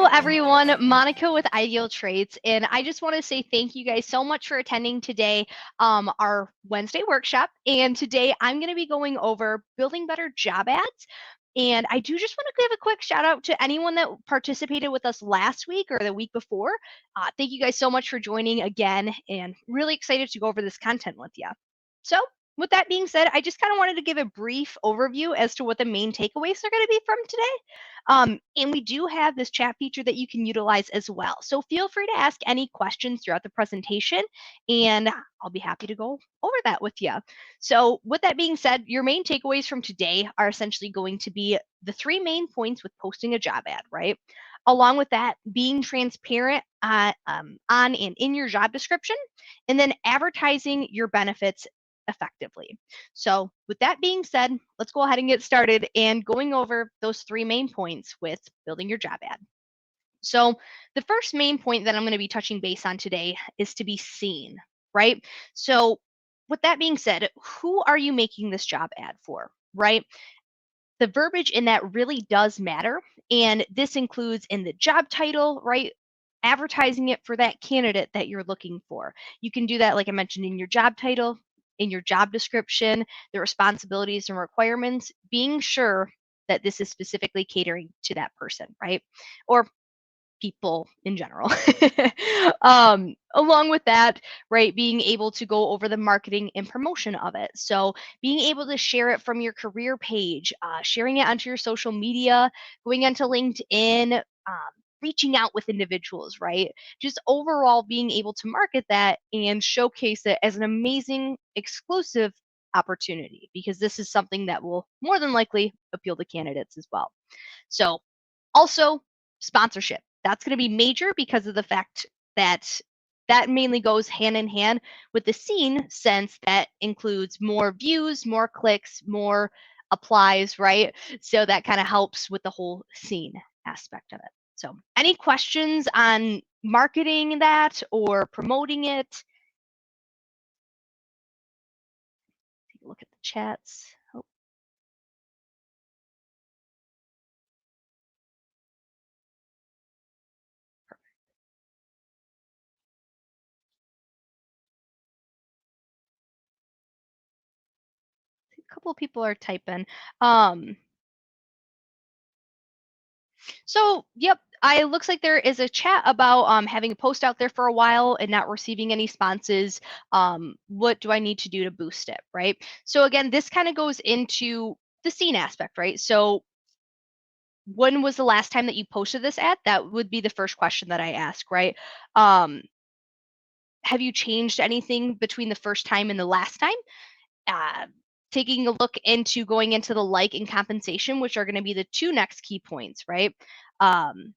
Hello, everyone. Monica with Ideal Traits, and I just want to say thank you guys so much for attending today, our Wednesday workshop. And today I'm going to be going over building better job ads. And I do just want to give a quick shout out to anyone that participated with us last week or the week before. Thank you guys so much for joining again, and really excited to go over this content with you. So, with that being said, I just kind of wanted to give a brief overview as to what the main takeaways are going to be from today. And we do have this chat feature that you can utilize as well. So feel free to ask any questions throughout the presentation, and I'll be happy to go over that with you. So with that being said, your main takeaways from today are essentially going to be the three main points with posting a job ad, right? Along with that, being transparent on and in your job description, and then advertising your benefits effectively. So with that being said, let's go ahead and get started and going over those three main points with building your job ad. So the first main point that I'm going to be touching base on today is to be seen, right? So with that being said, who are you making this job ad for, right? The verbiage in that really does matter. And this includes in the job title, right? Advertising it for that candidate that you're looking for. You can do that, like I mentioned, in your job title, in your job description, the responsibilities and requirements, being sure that this is specifically catering to that person, right? Or people in general. Along with that, right, being able to go over the marketing and promotion of it. So being able to share it from your career page, sharing it onto your social media, going onto LinkedIn, reaching out with individuals, right? Just overall being able to market that and showcase it as an amazing exclusive opportunity, because this is something that will more than likely appeal to candidates as well. So also sponsorship. That's going to be major because of the fact that that mainly goes hand in hand with the seen, since that includes more views, more clicks, more applies, right? So that kind of helps with the whole seen aspect of it. So any questions on marketing that or promoting it? Take a look at the chats. Oh, a couple of people are typing. So, yep, I looks like there is a chat about having a post out there for a while and not receiving any responses. What do I need to do to boost it, right? So again, this kind of goes into the scene aspect, right? So when was the last time that you posted this ad? That would be the first question that I ask, right? Have you changed anything between the first time and the last time? Uh, Taking a look into going into the like and compensation, which are going to be the two next key points, right? And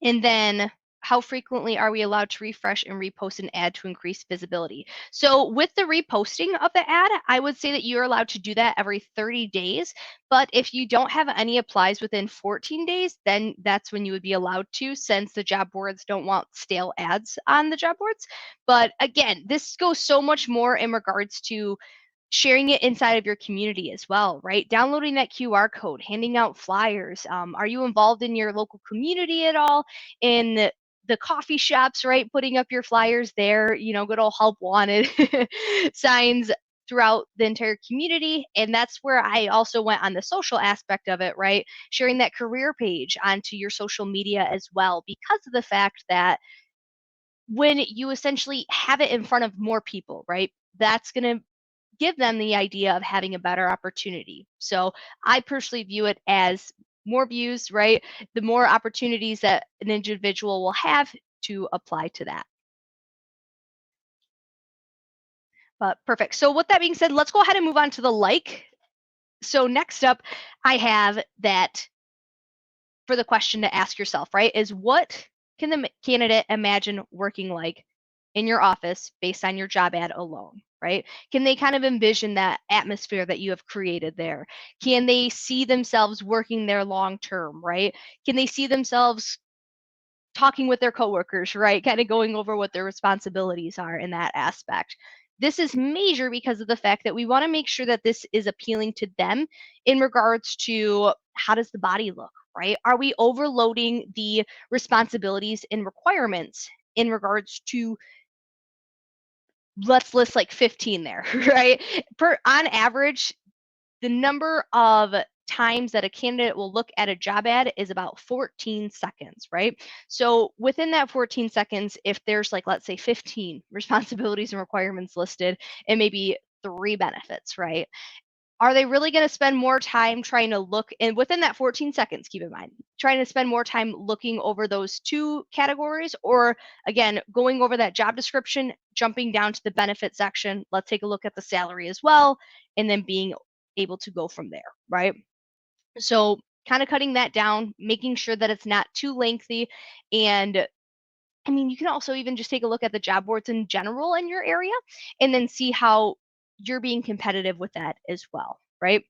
then how frequently are we allowed to refresh and repost an ad to increase visibility? So with the reposting of the ad, I would say that you're allowed to do that every 30 days. But if you don't have any applies within 14 days, then that's when you would be allowed to, since the job boards don't want stale ads on the job boards. But again, this goes so much more in regards to sharing it inside of your community as well, right? Downloading that QR code, handing out flyers. Are you involved in your local community at all? In the coffee shops, right? Putting up your flyers there, good old help wanted signs throughout the entire community. And that's where I also went on the social aspect of it, right? Sharing that career page onto your social media as well, because of the fact that when you essentially have it in front of more people, right? That's going to give them the idea of having a better opportunity. So I personally view it as more views, right? The more opportunities that an individual will have to apply to that. But perfect. So with that being said, let's go ahead and move on to the like. So next up, I have that for the question to ask yourself, right? Is what can the candidate imagine working like in your office based on your job ad alone, right? Can they kind of envision that atmosphere that you have created there? Can they see themselves working there long term, right? Can they see themselves talking with their coworkers, right? Kind of going over what their responsibilities are in that aspect. This is major because of the fact that we want to make sure that this is appealing to them in regards to how does the body look, right? Are we overloading the responsibilities and requirements in regards to, let's list like 15 there, right? On average, the number of times that a candidate will look at a job ad is about 14 seconds, right? So within that 14 seconds, if there's like, let's say 15 responsibilities and requirements listed and maybe 3 benefits, right? Are they really going to spend more time trying to look, and within that 14 seconds, keep in mind, trying to spend more time looking over those 2 categories, or again, going over that job description, jumping down to the benefit section, let's take a look at the salary as well, and then being able to go from there, right? So kind of cutting that down, making sure that it's not too lengthy. And I mean, you can also even just take a look at the job boards in general in your area and then see how you're being competitive with that as well, right?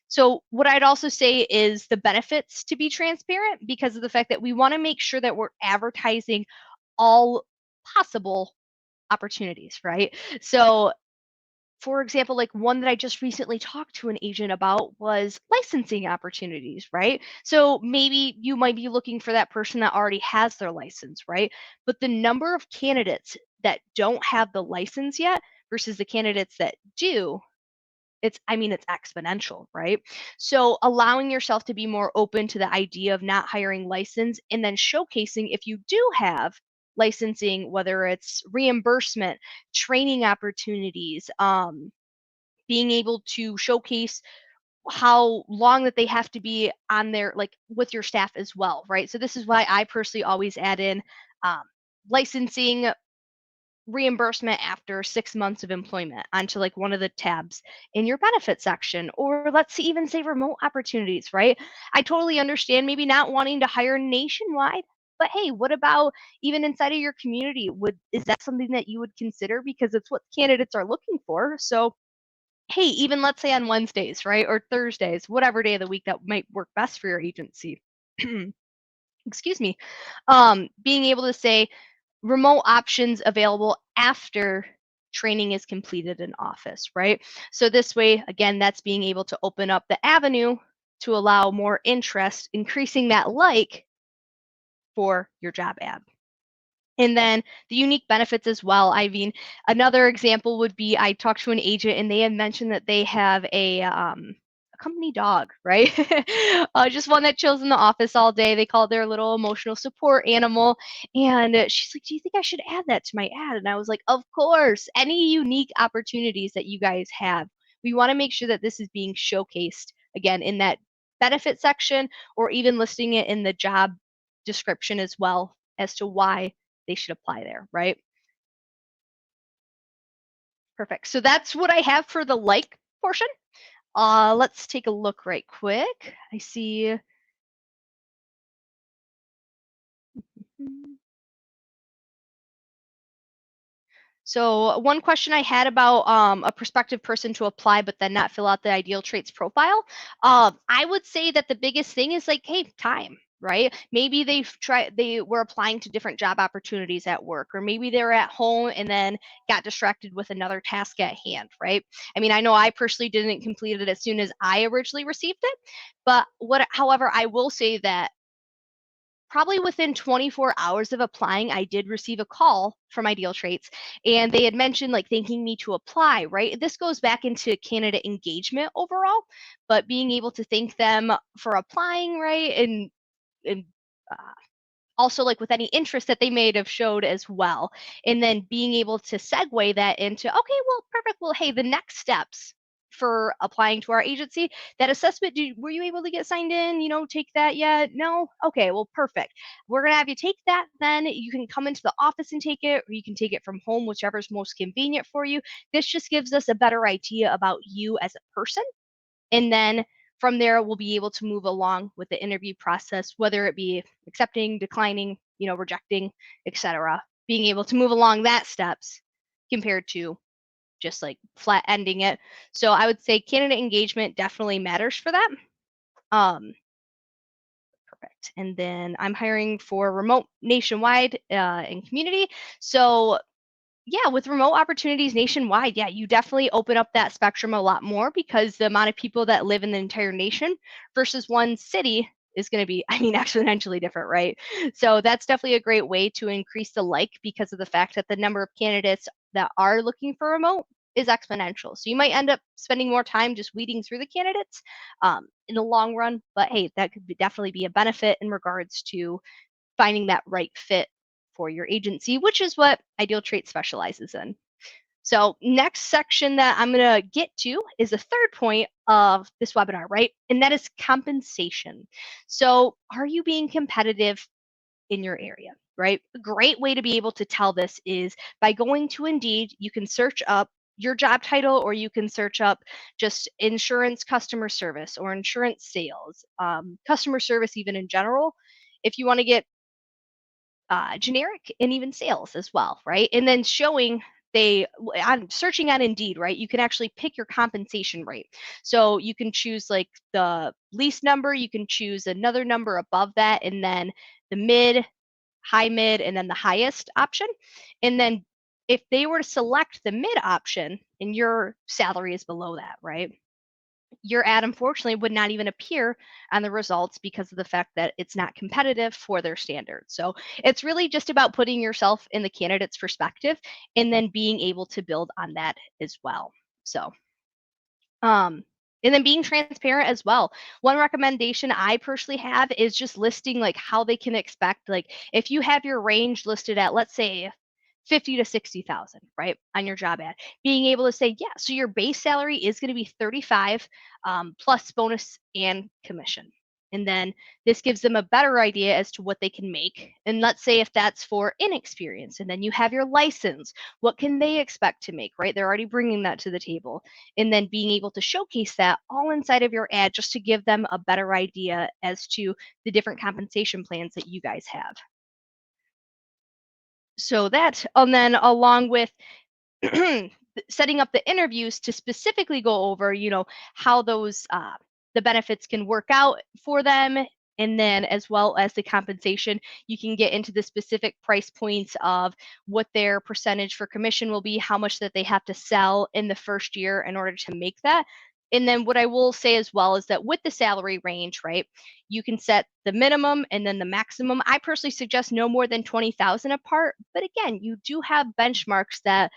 So, what I'd also say is the benefits to be transparent, because of the fact that we want to make sure that we're advertising all possible opportunities, right? So, for example, like one that I just recently talked to an agent about was licensing opportunities, right? So maybe you might be looking for that person that already has their license, right? But the number of candidates that don't have the license yet versus the candidates that do, I mean, it's exponential, right? So allowing yourself to be more open to the idea of not hiring license, and then showcasing if you do have licensing, whether it's reimbursement, training opportunities, being able to showcase how long that they have to be on their, like, with your staff as well, right? So this is why I personally always add in um, licensing, reimbursement after 6 months of employment onto like one of the tabs in your benefit section. Or let's even say remote opportunities, right? I totally understand maybe not wanting to hire nationwide, but hey, what about even inside of your community? Is that something that you would consider, because it's what candidates are looking for? So hey, even let's say on Wednesdays, right? Or Thursdays, whatever day of the week that might work best for your agency. Excuse me. Being able to say remote options available after training is completed in office, right? So this way, again, that's being able to open up the avenue to allow more interest, increasing that like for your job ad. And then the unique benefits as well. I mean, another example would be, I talked to an agent and they had mentioned that they have a company dog, right? Just one that chills in the office all day. They call it their little emotional support animal. And she's like, "Do you think I should add that to my ad?" And I was like, "Of course. Any unique opportunities that you guys have, we want to make sure that this is being showcased again in that benefit section, or even listing it in the job description as well as to why they should apply there, right? Perfect. So that's what I have for the like portion. Let's take a look right quick. I see. So one question I had about a prospective person to apply but then not fill out the ideal traits profile. I would say that the biggest thing is like, hey, time, right? Maybe they were applying to different job opportunities at work, or maybe they were at home and then got distracted with another task at hand, right? I mean, I know I personally didn't complete it as soon as I originally received it, but however, I will say that probably within 24 hours of applying, I did receive a call from Ideal Traits, and they had mentioned like thanking me to apply, right? This goes back into candidate engagement overall, but being able to thank them for applying, right? And uh, also like with any interest that they may have showed as well. And then being able to segue that into, okay, well, perfect. Well, hey, the next steps for applying to our agency, that assessment, were you able to get signed in, take that yet? No? Okay, well, perfect. We're going to have you take that. Then you can come into the office and take it, or you can take it from home, whichever's most convenient for you. This just gives us a better idea about you as a person, and then from there, we'll be able to move along with the interview process, whether it be accepting, declining, rejecting, etc. Being able to move along that steps compared to just like flat ending it. So I would say candidate engagement definitely matters for that. Um, Perfect. And then I'm hiring for remote nationwide and community. So yeah, with remote opportunities nationwide, yeah, you definitely open up that spectrum a lot more, because the amount of people that live in the entire nation versus one city is going to be, I mean, exponentially different, right? So that's definitely a great way to increase the like, because of the fact that the number of candidates that are looking for remote is exponential. So you might end up spending more time just weeding through the candidates in the long run. But hey, that could definitely be a benefit in regards to finding that right fit for your agency, which is what Ideal Trait specializes in. So next section that I'm going to get to is the third point of this webinar, right? And that is compensation. So are you being competitive in your area, right? A great way to be able to tell this is by going to Indeed. You can search up your job title, or you can search up just insurance customer service or insurance sales, customer service even in general, if you want to get generic, and even sales as well, right? And then showing I'm searching on Indeed, right? You can actually pick your compensation rate. So you can choose like the least number, you can choose another number above that, and then the mid, high mid, and then the highest option. And then if they were to select the mid option and your salary is below that, right? Your ad unfortunately would not even appear on the results because of the fact that it's not competitive for their standards. So it's really just about putting yourself in the candidate's perspective and then being able to build on that as well. So um and then being transparent as well. One recommendation I personally have is just listing like how they can expect, like if you have your range listed at, let's say, 50 to 60,000, right, on your job ad, being able to say, yeah, so your base salary is going to be 35 plus bonus and commission. And then this gives them a better idea as to what they can make. And let's say if that's for inexperience, and then you have your license, what can they expect to make, right? They're already bringing that to the table. And then being able to showcase that all inside of your ad just to give them a better idea as to the different compensation plans that you guys have. So that, and then along with setting up the interviews to specifically go over, how those the benefits can work out for them, and then as well as the compensation, you can get into the specific price points of what their percentage for commission will be, how much that they have to sell in the first year in order to make that. And then what I will say as well is that with the salary range, right, you can set the minimum and then the maximum. I personally suggest no more than 20,000 apart, but again, you do have benchmarks that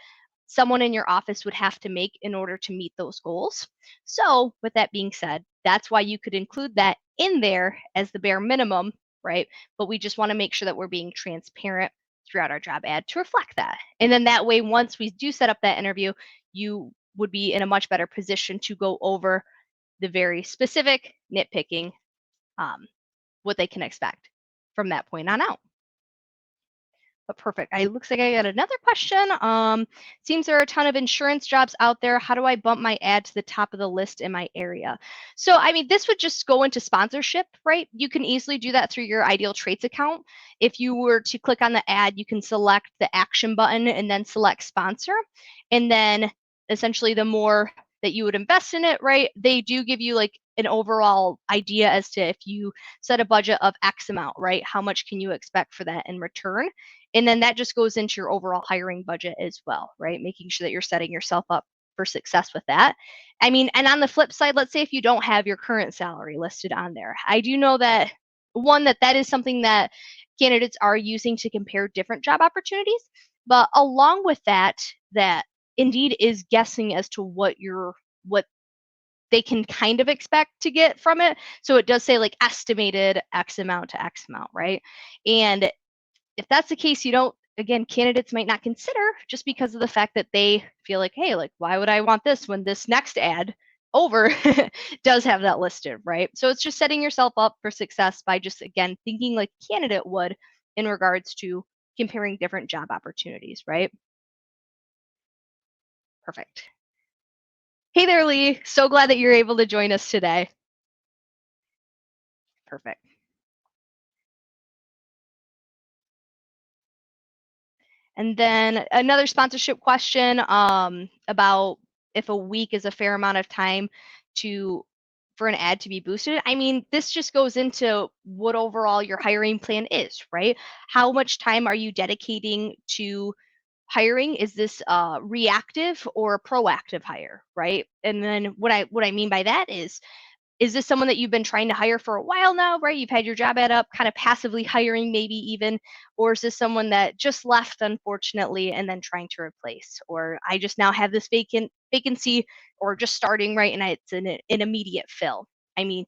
someone in your office would have to make in order to meet those goals. So, with that being said, that's why you could include that in there as the bare minimum, right? But we just want to make sure that we're being transparent throughout our job ad to reflect that. And then that way, once we do set up that interview, you would be in a much better position to go over the very specific nitpicking, what they can expect from that point on out. But perfect. I looks like I got another question. Seems there are a ton of insurance jobs out there. How do I bump my ad to the top of the list in my area? So, I mean, this would just go into sponsorship, right? You can easily do that through your Ideal Traits account. If you were to click on the ad, you can select the action button and then select sponsor. And then essentially the more that you would invest in it, right? They do give you like an overall idea as to if you set a budget of X amount, right? How much can you expect for that in return? And then that just goes into your overall hiring budget as well, right? Making sure that you're setting yourself up for success with that. I mean, and on the flip side, let's say if you don't have your current salary listed on there, I do know that that is something that candidates are using to compare different job opportunities. But along with that, that Indeed is guessing as to what they can kind of expect to get from it. So it does say like estimated X amount to X amount, right? And if that's the case, again, candidates might not consider just because of the fact that they feel like, hey, like, why would I want this when this next ad over does have that listed, right? So it's just setting yourself up for success by just, again, thinking like candidate would in regards to comparing different job opportunities, right? Perfect. Hey there, Lee. So glad that you're able to join us today. Perfect. And then another sponsorship question about if a week is a fair amount of time for an ad to be boosted. I mean, this just goes into what overall your hiring plan is, right? How much time are you dedicating to hiring? Is this reactive or proactive hire, right? And then what I mean by that is is this someone that you've been trying to hire for a while now, right? You've had your job ad up, kind of passively hiring maybe even, or is this someone that just left unfortunately and then trying to replace? Or I just now have this vacancy or just starting, right? And it's an immediate fill. I mean,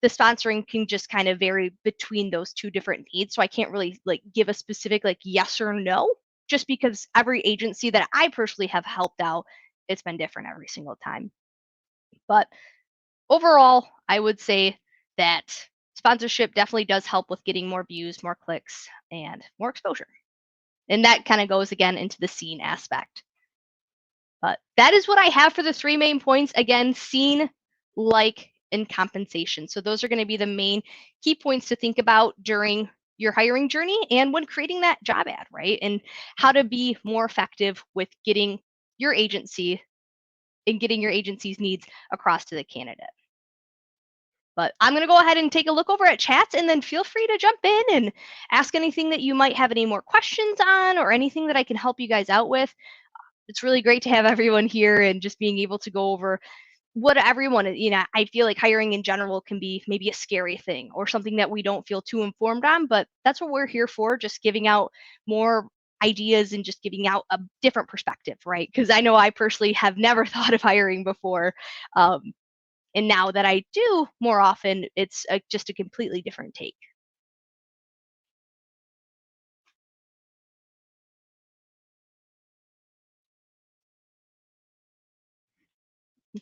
the sponsoring can just kind of vary between those two different needs. So I can't really like give a specific like yes or no, just because every agency that I personally have helped out, it's been different every single time. But overall, I would say that sponsorship definitely does help with getting more views, more clicks, and more exposure. And that kind of goes again into the scene aspect. But that is what I have for the three main points. Again, scene, like, and compensation. So those are going to be the main key points to think about during your hiring journey and when creating that job ad, right? And how to be more effective with getting your agency and getting your agency's needs across to the candidate. But I'm going to go ahead and take a look over at chats and then feel free to jump in and ask anything that you might have any more questions on or anything that I can help you guys out with. It's really great to have everyone here and just being able to go over what everyone, I feel like hiring in general can be maybe a scary thing or something that we don't feel too informed on, but that's what we're here for, just giving out more ideas and just giving out a different perspective, right? Because I know I personally have never thought of hiring before. And now that I do more often, it's just a completely different take.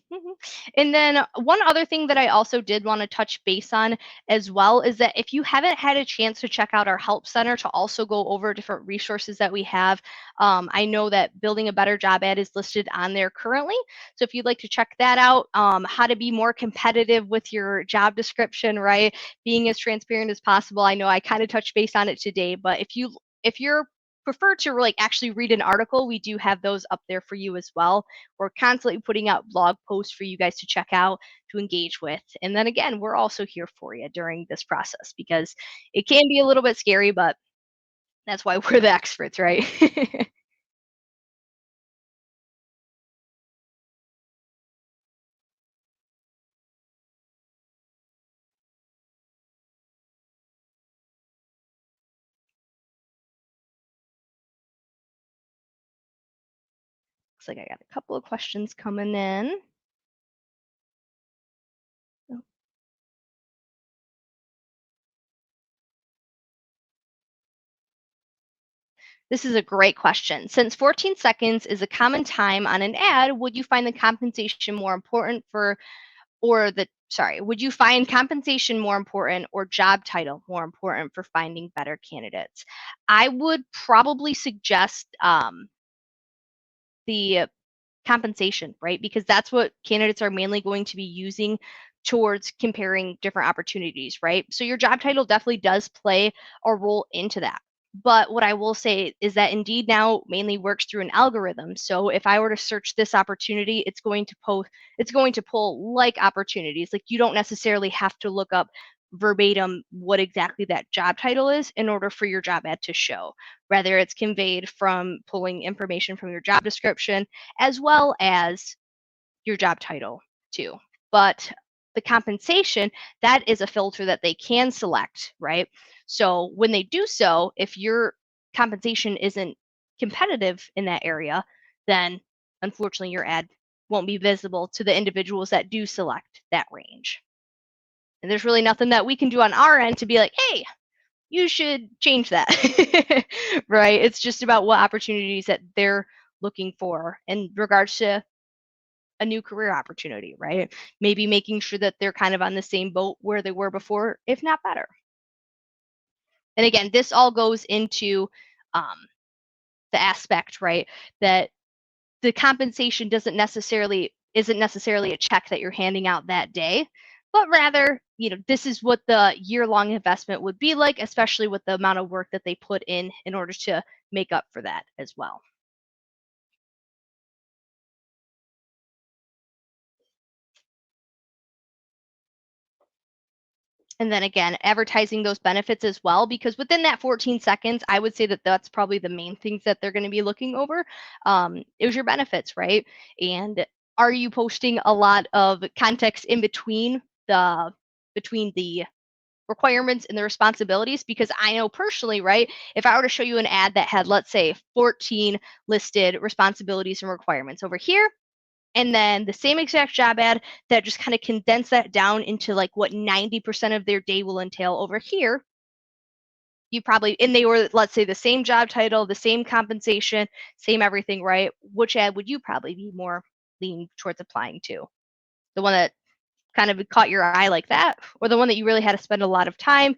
Mhm. And then one other thing that I also did want to touch base on as well is that if you haven't had a chance to check out our help center to also go over different resources that we have, I know that building a better job ad is listed on there currently. So if you'd like to check that out, how to be more competitive with your job description, right? Being as transparent as possible. I know I kind of touched base on it today, but if you're prefer to like actually read an article, we do have those up there for you as well. We're constantly putting out blog posts for you guys to check out, to engage with. And then again, we're also here for you during this process because it can be a little bit scary, but that's why we're the experts, right? Looks like I got a couple of questions coming in. This is a great question. Since 14 seconds is a common time on an ad, would you find the compensation more important for or the sorry, would you find compensation more important or job title more important for finding better candidates? I would probably suggest the compensation, right? Because that's what candidates are mainly going to be using towards comparing different opportunities, right? So your job title definitely does play a role into that. But what I will say is that Indeed now mainly works through an algorithm. So if I were to search this opportunity, it's going to pull like opportunities. Like you don't necessarily have to look up verbatim what exactly that job title is in order for your job ad to show. Rather, it's conveyed from pulling information from your job description as well as your job title too. But the compensation, that is a filter that they can select, right? So when they do so, if your compensation isn't competitive in that area, then unfortunately your ad won't be visible to the individuals that do select that range. And there's really nothing that we can do on our end to be like, hey, you should change that. Right? It's just about what opportunities that they're looking for in regards to a new career opportunity, right? Maybe making sure that they're kind of on the same boat where they were before, if not better. And again, this all goes into um, the aspect, right, that the compensation isn't necessarily a check that you're handing out that day, but rather, this is what the year-long investment would be like, especially with the amount of work that they put in order to make up for that as well. And then again, advertising those benefits as well, because within that 14 seconds, I would say that that's probably the main things that they're going to be looking over. Is your benefits, right? And are you posting a lot of context in between between the requirements and the responsibilities, because I know personally, right, if I were to show you an ad that had, let's say, 14 listed responsibilities and requirements over here, and then the same exact job ad that just kind of condensed that down into like what 90% of their day will entail over here, you probably, and they were, let's say, the same job title, the same compensation, same everything, right? Which ad would you probably be more leaning towards applying to? The one that kind of caught your eye like that, or the one that you really had to spend a lot of time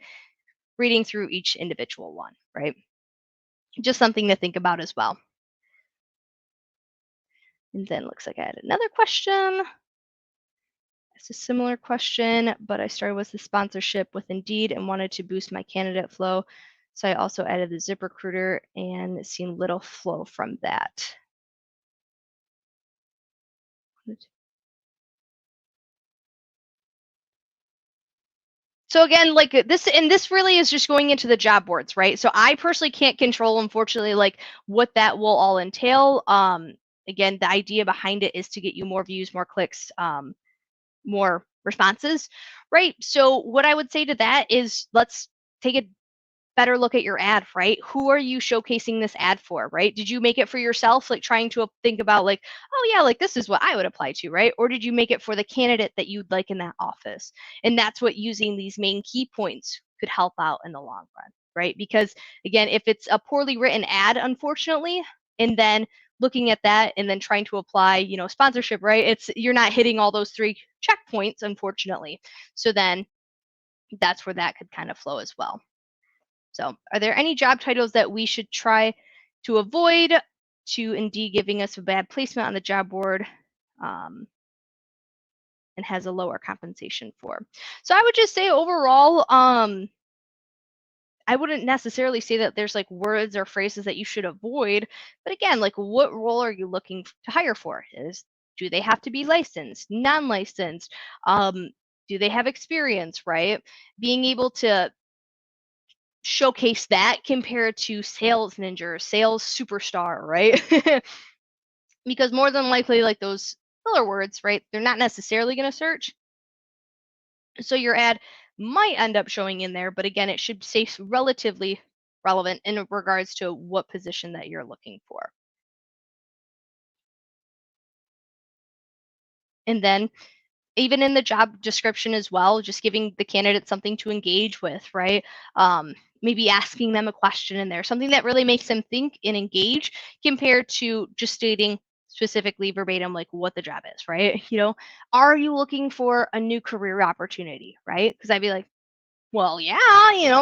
reading through each individual one, right? Just something to think about as well. And then looks like I had another question. It's a similar question, but I started with the sponsorship with Indeed and wanted to boost my candidate flow. So I also added the ZipRecruiter and seen little flow from that. So again, like this, and this really is just going into the job boards, right? So I personally can't control, unfortunately, like what that will all entail. Again, the idea behind it is to get you more views, more clicks, more responses, right? So what I would say to that is let's take a better look at your ad, right? Who are you showcasing this ad for, right? Did you make it for yourself, like trying to think about like, oh yeah, like this is what I would apply to, right? Or did you make it for the candidate that you'd like in that office? And that's what using these main key points could help out in the long run, right? Because again, if it's a poorly written ad, unfortunately, and then looking at that and then trying to apply, sponsorship, right? It's you're not hitting all those three checkpoints, unfortunately. So then that's where that could kind of flow as well. So, are there any job titles that we should try to avoid to Indeed giving us a bad placement on the job board and has a lower compensation for? So, I would just say overall, I wouldn't necessarily say that there's like words or phrases that you should avoid, but again, like what role are you looking to hire for? Do they have to be licensed, non-licensed? Do they have experience, right? Being able to showcase that compared to sales ninja or sales superstar, right? Because more than likely, like those filler words, right, they're not necessarily going to search. So your ad might end up showing in there, but again, it should stay relatively relevant in regards to what position that you're looking for. And then even in the job description as well, just giving the candidate something to engage with, right? Maybe asking them a question in there, something that really makes them think and engage compared to just stating specifically verbatim like what the job is, right? Are you looking for a new career opportunity, right? Because I'd be like, well, yeah,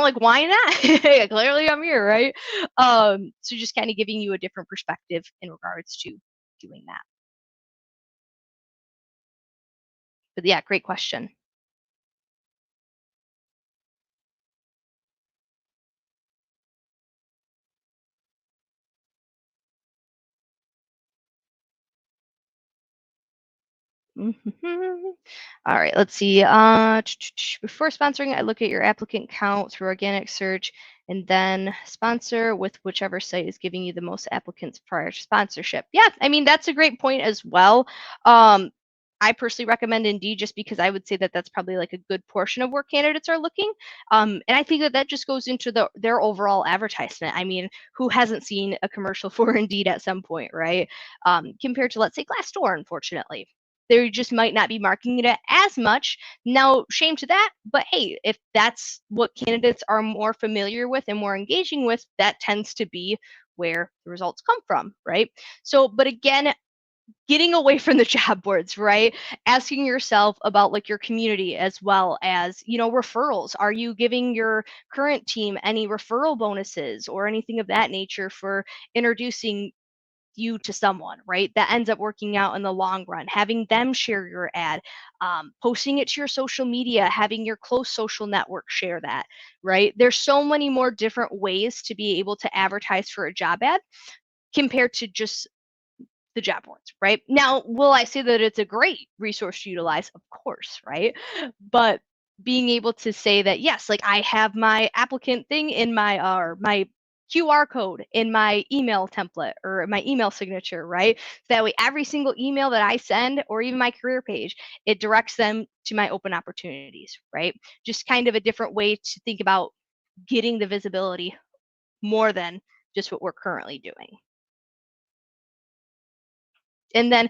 like why not? Clearly I'm here, right? So just kind of giving you a different perspective in regards to doing that. But yeah, great question. Mhm. All right, let's see. Before sponsoring, I look at your applicant count through organic search and then sponsor with whichever site is giving you the most applicants prior to sponsorship. Yeah, I mean, that's a great point as well. I personally recommend Indeed just because I would say that that's probably like a good portion of where candidates are looking. And I think that that just goes into their overall advertisement. I mean, who hasn't seen a commercial for Indeed at some point, right? Compared to, let's say, Glassdoor, unfortunately they just might not be marketing it as much. Now, shame to that, but hey, if that's what candidates are more familiar with and more engaging with, that tends to be where the results come from, right? So, but again, getting away from the job boards, right? Asking yourself about like your community as well as, referrals. Are you giving your current team any referral bonuses or anything of that nature for introducing you to someone, right? That ends up working out in the long run. Having them share your ad, posting it to your social media, having your close social network share that, right? There's so many more different ways to be able to advertise for a job ad compared to just the job boards, right? Now, will I say that it's a great resource to utilize? Of course, right? But being able to say that yes, like I have my applicant thing in my or my QR code in my email template or my email signature, right? So that way, every single email that I send or even my career page, it directs them to my open opportunities, right? Just kind of a different way to think about getting the visibility more than just what we're currently doing. And then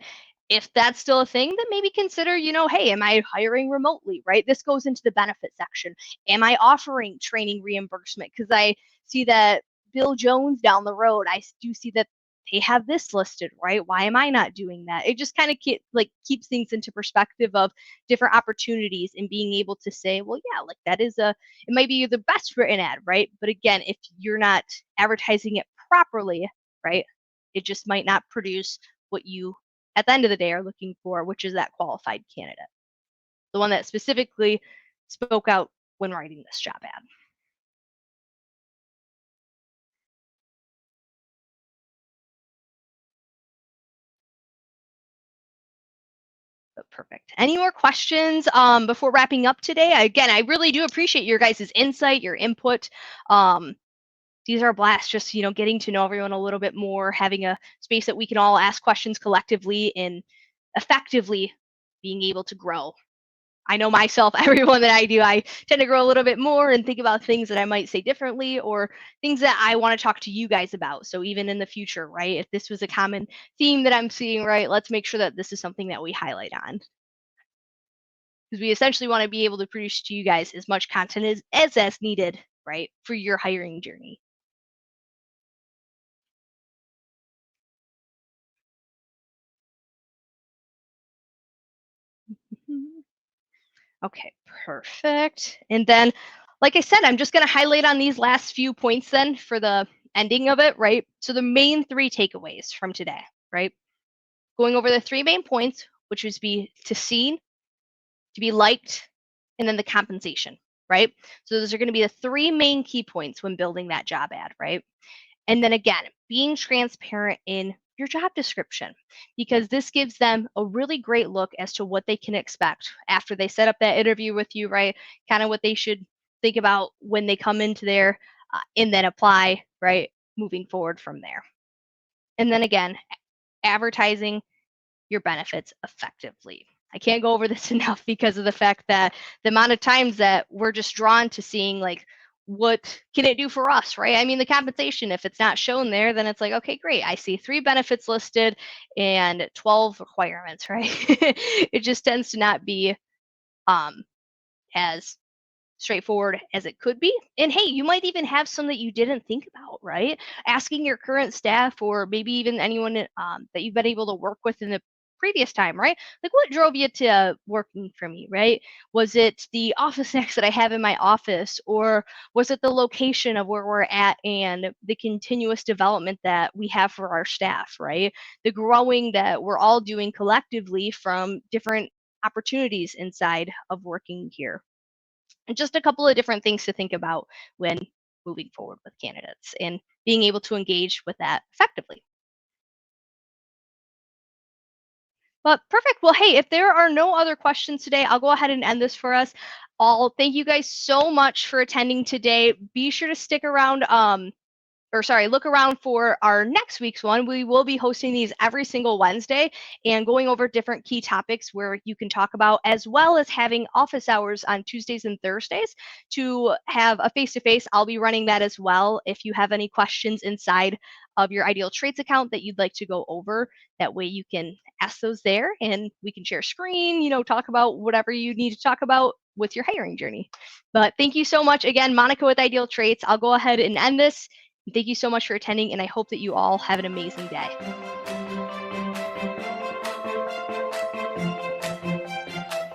if that's still a thing, then maybe consider, hey, am I hiring remotely, right? This goes into the benefit section. Am I offering training reimbursement? Because I see that Bill Jones down the road, I do see that they have this listed, right? Why am I not doing that? It just kind of keeps things into perspective of different opportunities and being able to say, well, yeah, like it might be the best written ad, right? But again, if you're not advertising it properly, right, it just might not produce what you at the end of the day are looking for, which is that qualified candidate, the one that specifically spoke out when writing this job ad. But perfect. Any more questions before wrapping up today? Again, I really do appreciate your guys' insight, your input. These are a blast, just getting to know everyone a little bit more, having a space that we can all ask questions collectively and effectively being able to grow. I know myself, everyone that I do, I tend to grow a little bit more and think about things that I might say differently or things that I want to talk to you guys about. So even in the future, right, if this was a common theme that I'm seeing, right, let's make sure that this is something that we highlight on. Because we essentially want to be able to produce to you guys as much content as needed, right, for your hiring journey. Mhm. Okay, perfect. And then, like I said, I'm just going to highlight on these last few points then for the ending of it, right? So the main three takeaways from today, right? Going over the three main points, which would be to seen, to be liked, and then the compensation, right? So those are going to be the three main key points when building that job ad, right? And then again, being transparent in your job description, because this gives them a really great look as to what they can expect after they set up that interview with you, right? Kind of what they should think about when they come into there and then apply, right? Moving forward from there. And then again, advertising your benefits effectively. I can't go over this enough because of the fact that the amount of times that we're just drawn to seeing like what can it do for us, right? I mean, the compensation, if it's not shown there, then it's like, okay, great. I see 3 benefits listed and 12 requirements, right? It just tends to not be um, as straightforward as it could be. And hey, you might even have some that you didn't think about, right? Asking your current staff or maybe even anyone that you've been able to work with in the previous time, right? Like what drove you to working for me, right? Was it the office next that I have in my office, or was it the location of where we're at and the continuous development that we have for our staff, right? The growing that we're all doing collectively from different opportunities inside of working here, and just a couple of different things to think about when moving forward with candidates and being able to engage with that effectively. But perfect. Well, hey, if there are no other questions today, I'll go ahead and end this for us all. Thank you guys so much for attending today. Be sure to stick around. Look around for our next week's one. We will be hosting these every single Wednesday and going over different key topics where you can talk about, as well as having office hours on Tuesdays and Thursdays to have a face to face. I'll be running that as well. If you have any questions inside of your Ideal Traits account that you'd like to go over, that way you can ask those there and we can share screen, talk about whatever you need to talk about with your hiring journey. But thank you so much again, Monica with Ideal Traits. I'll go ahead and end this. Thank you so much for attending, and I hope that you all have an amazing day.